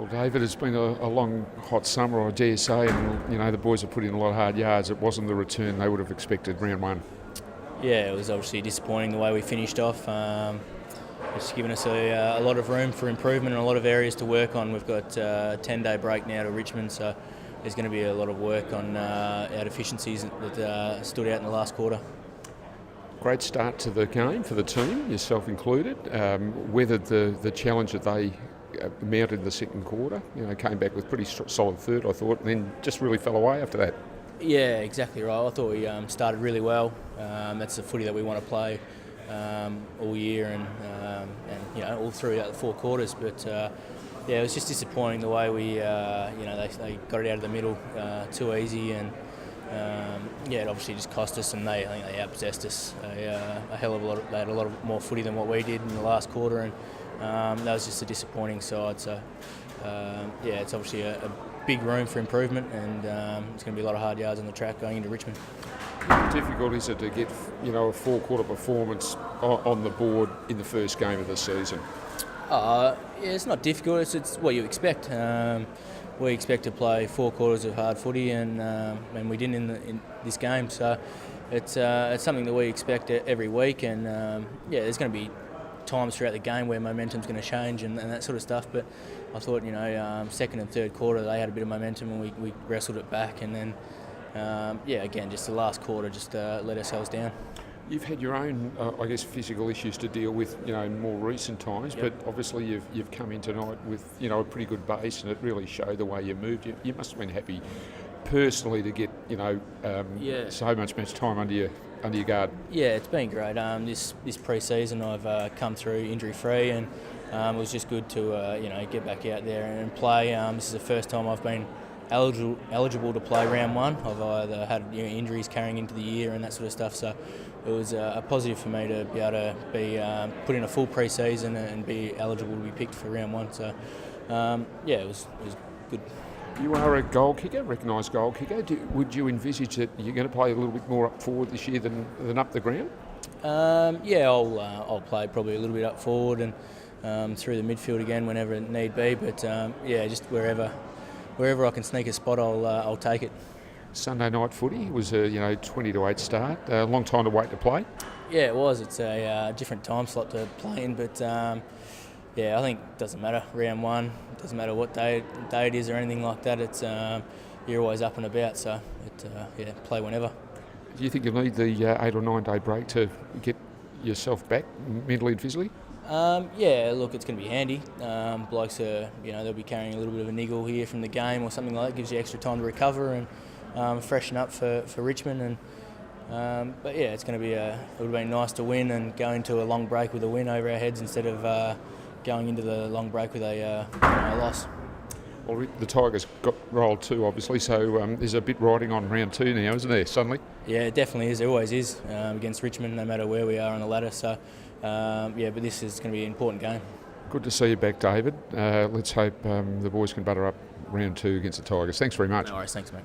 Well, David, it's been a long, hot summer, I dare say, and the boys have put in a lot of hard yards. It wasn't the return they would have expected round one. Yeah, it was obviously disappointing the way we finished off. It's given us a lot of room for improvement and a lot of areas to work on. We've got a 10-day break now to Richmond, so there's going to be a lot of work on our deficiencies that stood out in the last quarter. Great start to the game for the team, yourself included. Weathered the challenge that they mounted in the second quarter. Came back with pretty solid third, I thought, and then just really fell away after that. Yeah, exactly right. I thought we started really well. That's the footy that we want to play all year and all throughout the four quarters. But it was just disappointing the way we they got it out of the middle too easy, and it obviously just cost us. And I think they outpossessed us a hell of a lot. They had a lot more footy than what we did in the last quarter, and that was just a disappointing side. So it's obviously a big room for improvement, and it's going to be a lot of hard yards on the track going into Richmond. How difficult is it to get a four-quarter performance on the board in the first game of the season? It's not difficult. It's what you expect. We expect to play 4 quarters of hard footy, and we didn't in this game. So it's something that we expect every week, and there's going to be times throughout the game where momentum's going to change and that sort of stuff. But I thought second and third quarter they had a bit of momentum, and we wrestled it back, and then again just the last quarter just let ourselves down. You've had your own, physical issues to deal with, in more recent times. Yep. But obviously you've come in tonight with, a pretty good base, and it really showed the way you moved. You must have been happy personally to get, so much time under your guard. Yeah, it's been great. This pre-season I've come through injury-free, and it was just good to get back out there and play. This is the first time I've been eligible to play round one. I've either had injuries carrying into the year and that sort of stuff, so it was a positive for me to be able to be put in a full pre-season and be eligible to be picked for round one. So it was good. You are a goal kicker, recognised goal kicker. Would you envisage that you're going to play a little bit more up forward this year than up the ground? I'll play probably a little bit up forward and through the midfield again whenever it need be. But just wherever I can sneak a spot, I'll take it. Sunday night footy was a 20-8 start. A long time to wait to play. Yeah, it was. It's a different time slot to play in, but I think it doesn't matter. Round one, it doesn't matter what day it is or anything like that. It's you're always up and about, so play whenever. Do you think you'll need the 8 or 9 day break to get yourself back mentally and physically? Look, it's going to be handy. Blokes are, they'll be carrying a little bit of a niggle here from the game or something like that. Gives you extra time to recover and freshen up for Richmond. And it's going to be it would have been nice to win and go into a long break with a win over our heads instead of going into the long break with a loss. Well, the Tigers got rolled too, obviously, so there's a bit riding on round 2 now, isn't there, suddenly? Yeah, it definitely is. There always is against Richmond, no matter where we are on the ladder. So, but this is going to be an important game. Good to see you back, David. Let's hope the boys can butter up round 2 against the Tigers. Thanks very much. No worries, thanks, mate.